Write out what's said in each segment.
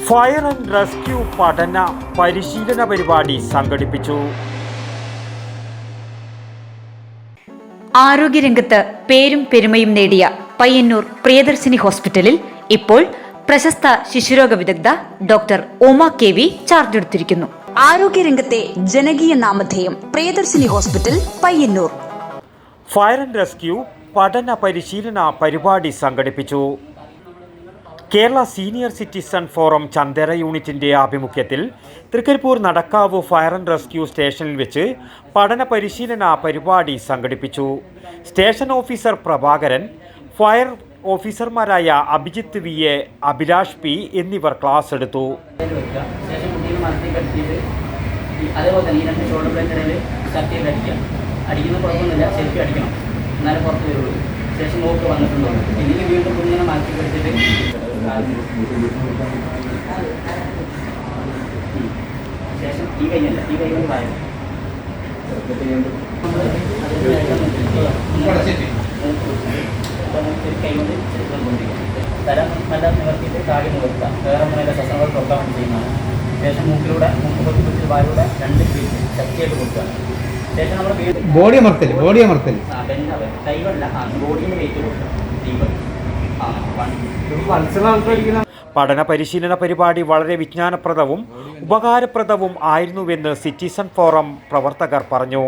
Fire and rescue പഠന പരിശീലന പരിപാടി സംഘടിപ്പിച്ചു. ആരോഗ്യരംഗത്ത് പേരും പെരുമയും നേടിയ പയ്യന്നൂർ പ്രിയദർശിനി ഹോസ്പിറ്റലിൽ ഇപ്പോൾ പ്രശസ്ത ശിശുരോഗ വിദഗ്ധ ഡോക്ടർ ഉമ KV ചാർജ് എടുത്തിരിക്കുന്നു. ആരോഗ്യരംഗത്തെ ജനകീയ നാമധേയം Priyadarshini hospital Payyanur. Fire and rescue പഠന പരിശീലന പരിപാടി സംഘടിപ്പിച്ചു. Kerala senior citizen forum Chandera യൂണിറ്റിൻ്റെ ആഭിമുഖ്യത്തിൽ Trikaripur Nadakkavu fire and rescue സ്റ്റേഷനിൽ വെച്ച് പഠന പരിശീലന പരിപാടി സംഘടിപ്പിച്ചു. സ്റ്റേഷൻ ഓഫീസർ പ്രഭാകരൻ, ഫയർ ഓഫീസർമാരായ അഭിജിത്ത് VA, അഭിലാഷ് P എന്നിവർ ക്ലാസ് എടുത്തു. ശേഷം നോക്ക് വന്നിട്ടുണ്ടോ എനിക്ക് വീണ്ടും കുഞ്ഞിനെ മാറ്റി പിടിച്ചിട്ട് ശേഷം ഈ കൈയല്ല ഈ കൈ കൊണ്ട് വായ കൈ കൊണ്ട് തരം നല്ല നിവർത്തിയിട്ട് താഴെ നിവർത്താം. വേറെ നല്ല ശ്വസനങ്ങൾ തുറക്കാൻ വേണ്ടി ചെയ്യുന്നതാണ്. ശേഷം മൂക്കിലൂടെ മൂക്ക് പൊത്തി പിടിച്ച് വായിലൂടെ 2 ഫീറ്റ് ശക്തിയായിട്ട് കൊടുക്കുക. ശേഷം നമ്മൾ ബോഡി അമർത്തൽ കൈവല്ല ബോഡിയുടെ വെയിറ്റ് കൊടുക്കുക. പഠന പരിശീലന പരിപാടി വളരെ വിജ്ഞാനപ്രദവും ഉപകാരപ്രദവും ആയിരുന്നുവെന്ന് സിറ്റിസൺ ഫോറം പ്രവർത്തകർ പറഞ്ഞു.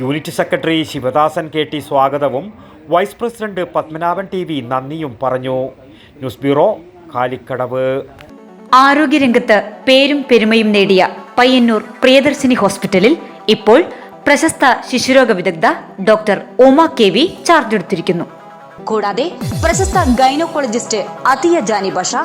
യൂണിറ്റ് സെക്രട്ടറി ശിവദാസൻ KT സ്വാഗതവും വൈസ് പ്രസിഡന്റ് പത്മനാഭൻ TV നന്ദിയും പറഞ്ഞു. News bureau, Kalikkadavu. ആരോഗ്യരംഗത്ത് പേരും പെരുമയും നേടിയ പയ്യന്നൂർ പ്രിയദർശിനി ഹോസ്പിറ്റലിൽ ഇപ്പോൾ പ്രശസ്ത ശിശുരോഗ വിദഗ്ധ ഡോക്ടർ ഉമ KV ചാർജ് എടുത്തിരിക്കുന്നു. കൂടാതെ പ്രശസ്ത ഗൈനക്കോളജിസ്റ്റ് അതിയ ജാനി ബഷ,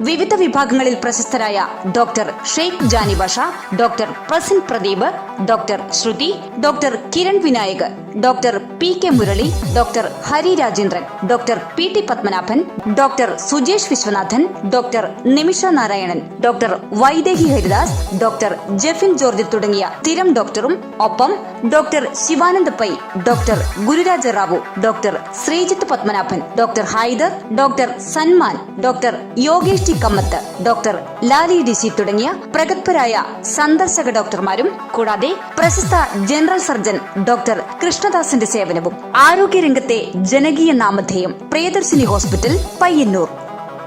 വിവിധ വിഭാഗങ്ങളിൽ പ്രശസ്തരായ doctor Sheikh Jani Basha, doctor Prasin Pradeep, doctor Shruthi, doctor Kiran Vinayak, doctor PK Murali, doctor Hari Rajendran, doctor PT Padmanabhan, doctor Sujesh Viswanathan, doctor Nimisha Narayanan, doctor Vaidehi Haridas, doctor Jefin George തുടങ്ങിയ സ്ഥിരം ഡോക്ടറും ഒപ്പം doctor Shivanand Pai, doctor Gururaja Rao, doctor Sreejith Padmanabhan, doctor Haider, doctor Sanman, doctor Yogesh T Kamath, doctor Lali DC തുടങ്ങിയ പ്രഗത്ഭരായ സന്ദർശക ഡോക്ടർമാരും കൂടാതെ പ്രശസ്ത ജനറൽ സർജൻ ഡോക്ടർ കൃഷ്ണദാസിന്റെ സേവനവും. ആരോഗ്യരംഗത്തെ ജനകീയ നാമധേയം പ്രിയദർശിനി ഹോസ്പിറ്റൽ പയ്യന്നൂർ.